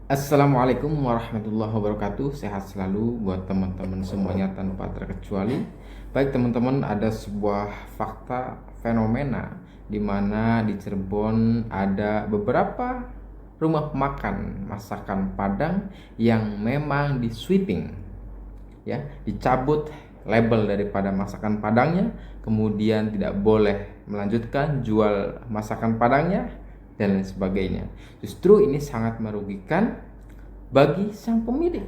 Assalamualaikum warahmatullahi wabarakatuh. Sehat selalu buat teman-teman semuanya tanpa terkecuali. Baik teman-teman, ada sebuah fakta fenomena di mana di Cirebon ada beberapa rumah makan masakan Padang yang memang di sweeping, ya, dicabut label daripada masakan Padangnya, kemudian tidak boleh melanjutkan jual masakan Padangnya dan lain sebagainya. Justru ini sangat merugikan bagi sang pemilik.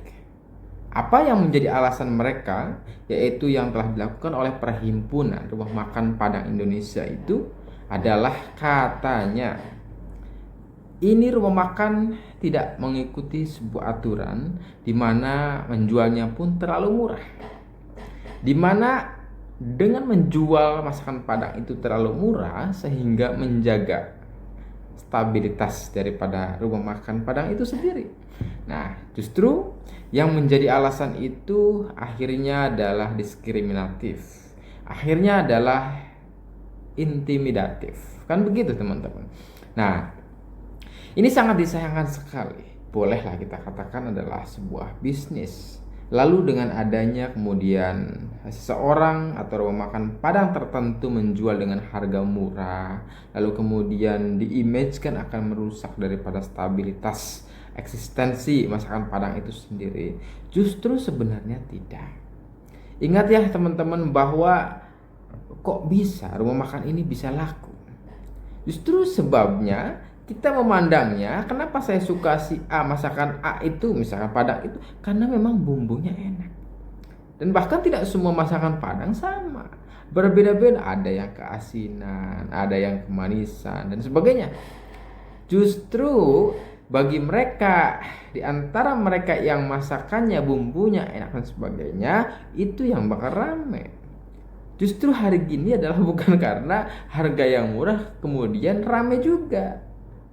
Apa yang menjadi alasan mereka, yaitu yang telah dilakukan oleh Perhimpunan Rumah Makan Padang Indonesia itu adalah katanya ini rumah makan tidak mengikuti sebuah aturan di mana menjualnya pun terlalu murah. Di mana dengan menjual masakan Padang itu terlalu murah sehingga menjaga stabilitas daripada rumah makan Padang itu sendiri. Nah, justru yang menjadi alasan itu akhirnya adalah diskriminatif. Akhirnya adalah intimidatif. Kan begitu, teman-teman. Nah, ini sangat disayangkan sekali. Bolehlah kita katakan adalah sebuah bisnis. Lalu dengan adanya kemudian seseorang atau rumah makan Padang tertentu menjual dengan harga murah, lalu kemudian diimagekan akan merusak daripada stabilitas eksistensi masakan Padang itu sendiri. Justru sebenarnya tidak. Ingat ya teman-teman, bahwa kok bisa rumah makan ini bisa laku? Justru sebabnya kita memandangnya, kenapa saya suka si A, masakan A itu, misalkan Padang itu, karena memang bumbunya enak. Dan bahkan tidak semua masakan Padang sama. Berbeda-beda, ada yang keasinan, ada yang kemanisan, dan sebagainya. Justru bagi mereka, di antara mereka yang masakannya bumbunya enak dan sebagainya, itu yang bakal rame. Justru hari gini adalah bukan karena harga yang murah kemudian rame juga.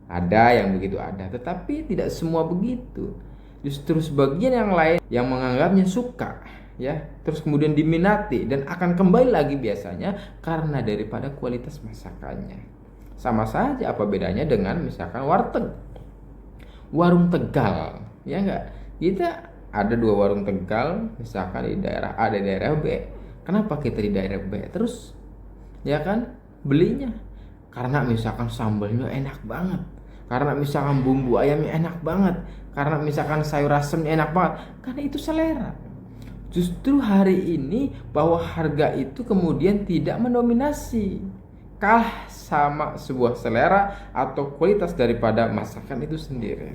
Ada yang begitu ada, tetapi tidak semua begitu. Justru sebagian yang lain yang menganggapnya suka, ya, terus kemudian diminati dan akan kembali lagi biasanya karena daripada kualitas masakannya. Sama saja, apa bedanya dengan misalkan warteg, warung Tegal, ya enggak? Kita ada dua warung Tegal, misalkan di daerah A dan daerah B. Kenapa kita di daerah B terus, ya kan, belinya? Karena misalkan sambalnya enak banget, karena misalkan bumbu ayamnya enak banget, karena misalkan sayur asemnya enak banget, karena itu selera. Justru hari ini bahwa harga itu kemudian tidak mendominasi, kalah sama sebuah selera atau kualitas daripada masakan itu sendiri.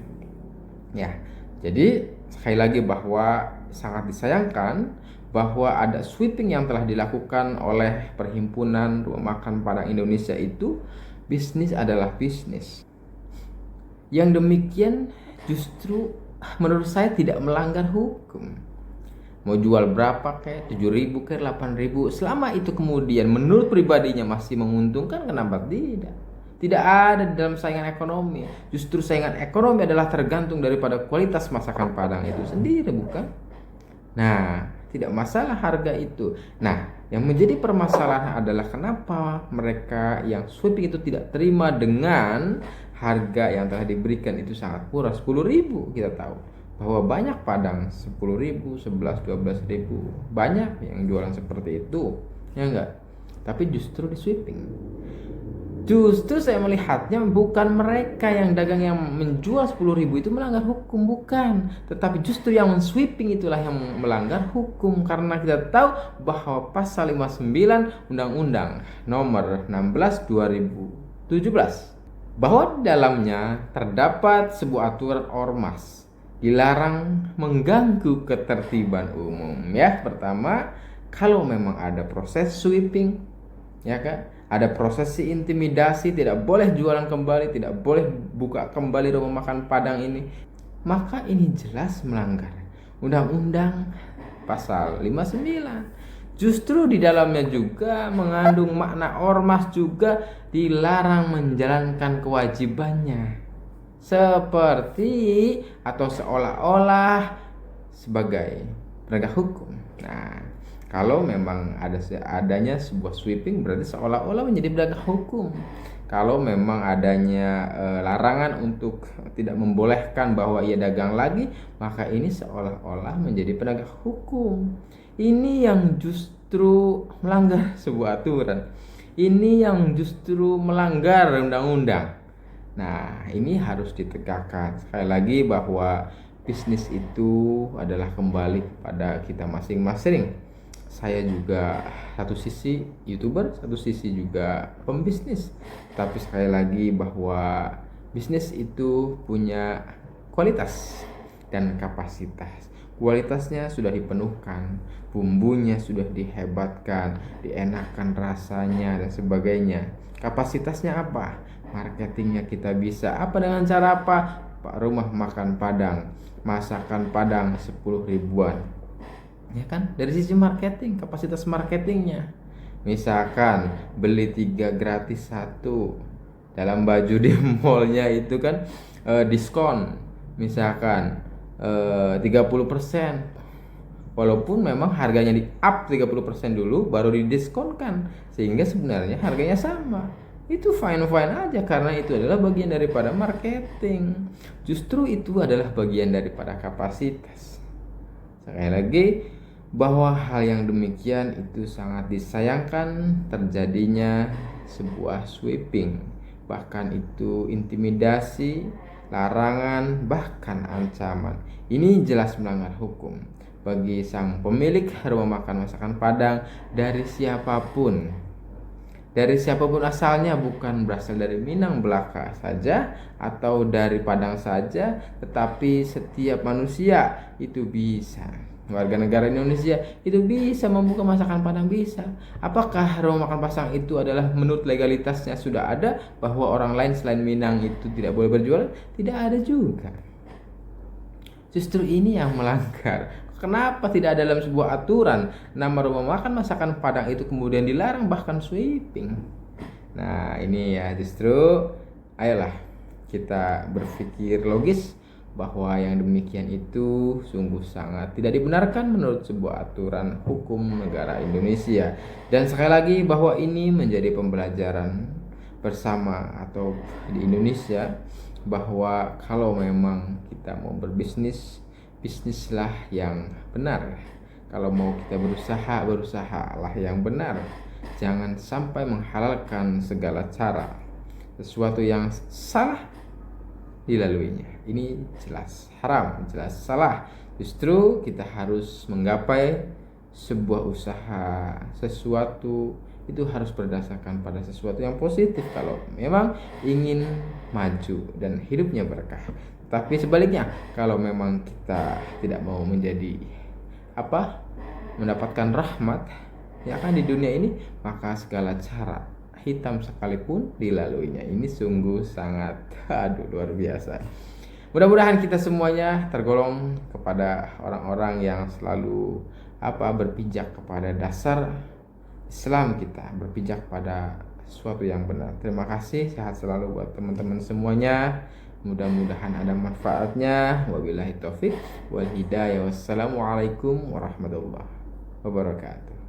Ya, jadi sekali lagi bahwa sangat disayangkan bahwa ada sweeping yang telah dilakukan oleh Perhimpunan Rumah Makan Padang Indonesia itu. Bisnis adalah bisnis. Yang demikian justru menurut saya tidak melanggar hukum. Mau jual berapa kayak 7.000 kayak 8.000, selama itu kemudian menurut pribadinya masih menguntungkan, kenapa tidak? Tidak ada dalam saingan ekonomi. Justru saingan ekonomi adalah tergantung daripada kualitas masakan Padang itu sendiri, bukan? Nah, tidak masalah harga itu. Nah, yang menjadi permasalahan adalah kenapa mereka yang sweeping itu tidak terima dengan harga yang telah diberikan itu sangat murah, 10.000. Kita tahu bahwa banyak Padang 10.000, 11, 12.000. Banyak yang jualan seperti itu, ya enggak? Tapi justru di sweeping. Justru saya melihatnya bukan mereka yang dagang yang menjual 10.000 itu melanggar hukum, bukan. Tetapi justru yang sweeping itulah yang melanggar hukum. Karena kita tahu bahwa pasal 59 Undang-Undang nomor 16 2017, bahwa di dalamnya terdapat sebuah aturan ormas, dilarang mengganggu ketertiban umum. Ya, pertama, kalau memang ada proses sweeping, ya kan, ada prosesi intimidasi, tidak boleh jualan kembali, tidak boleh buka kembali rumah makan Padang ini, maka ini jelas melanggar Undang-Undang pasal 59. Justru di dalamnya juga mengandung makna ormas juga dilarang menjalankan kewajibannya, seperti atau seolah-olah sebagai penegak hukum. Nah, kalau memang adanya sebuah sweeping, berarti seolah-olah menjadi penegak hukum. kalau memang adanya larangan untuk tidak membolehkan bahwa ia dagang lagi, maka ini seolah-olah menjadi penegak hukum. Ini yang justru melanggar sebuah aturan. Ini yang justru melanggar undang-undang. Nah, ini harus ditegakkan. Sekali lagi bahwa bisnis itu adalah kembali kepada kita masing-masing. Saya juga satu sisi YouTuber, satu sisi juga pembisnis. Tapi sekali lagi bahwa bisnis itu punya kualitas dan kapasitas. Kualitasnya sudah dipenuhkan, bumbunya sudah dihebatkan, dienakan rasanya dan sebagainya. Kapasitasnya apa? Marketingnya kita bisa. Apa dengan cara apa? Pak, rumah makan Padang, masakan Padang 10 ribuan. Ya kan? Dari sisi marketing, kapasitas marketingnya. Misalkan beli 3 gratis 1 dalam baju di mallnya itu kan diskon. Misalkan 30%. Walaupun memang harganya di up 30% dulu baru didiskonkan, sehingga sebenarnya harganya sama. Itu fine-fine aja karena itu adalah bagian daripada marketing. Justru itu adalah bagian daripada kapasitas. Sekali lagi bahwa hal yang demikian itu sangat disayangkan terjadinya sebuah sweeping, bahkan itu intimidasi, larangan, bahkan ancaman. Ini jelas melanggar hukum bagi sang pemilik rumah makan masakan Padang dari siapapun. Dari siapapun asalnya, bukan berasal dari Minang belaka saja atau dari Padang saja, tetapi setiap manusia itu bisa. Warga negara Indonesia itu bisa membuka masakan Padang, bisa. Apakah rumah makan Pasang itu adalah menurut legalitasnya sudah ada bahwa orang lain selain Minang itu tidak boleh berjualan? Tidak ada juga. Justru ini yang melanggar. Kenapa tidak ada dalam sebuah aturan nama rumah makan masakan Padang itu kemudian dilarang, bahkan sweeping? Nah, ini ya justru ayolah kita berpikir logis bahwa yang demikian itu sungguh sangat tidak dibenarkan menurut sebuah aturan hukum negara Indonesia. Dan sekali lagi bahwa ini menjadi pembelajaran bersama atau di Indonesia bahwa kalau memang kita mau berbisnis, bisnislah yang benar. Kalau mau kita berusaha, berusahalah yang benar. Jangan sampai menghalalkan segala cara. Sesuatu yang salah dilaluinya. Ini jelas haram, jelas salah. Justru kita harus menggapai sebuah usaha, sesuatu itu harus berdasarkan pada sesuatu yang positif kalau memang ingin maju dan hidupnya berkah. Tapi sebaliknya, kalau memang kita tidak mau menjadi mendapatkan rahmat ya kan di dunia ini, maka segala cara hitam sekalipun dilaluinya. Ini sungguh sangat luar biasa. Mudah-mudahan kita semuanya tergolong kepada orang-orang yang selalu berpijak kepada dasar Islam kita, berpijak pada sesuatu yang benar. Terima kasih, sehat selalu buat teman-teman semuanya. Mudah-mudahan ada manfaatnya. Wabillahi taufik wal hidayah. Wassalamualaikum warahmatullahi wabarakatuh.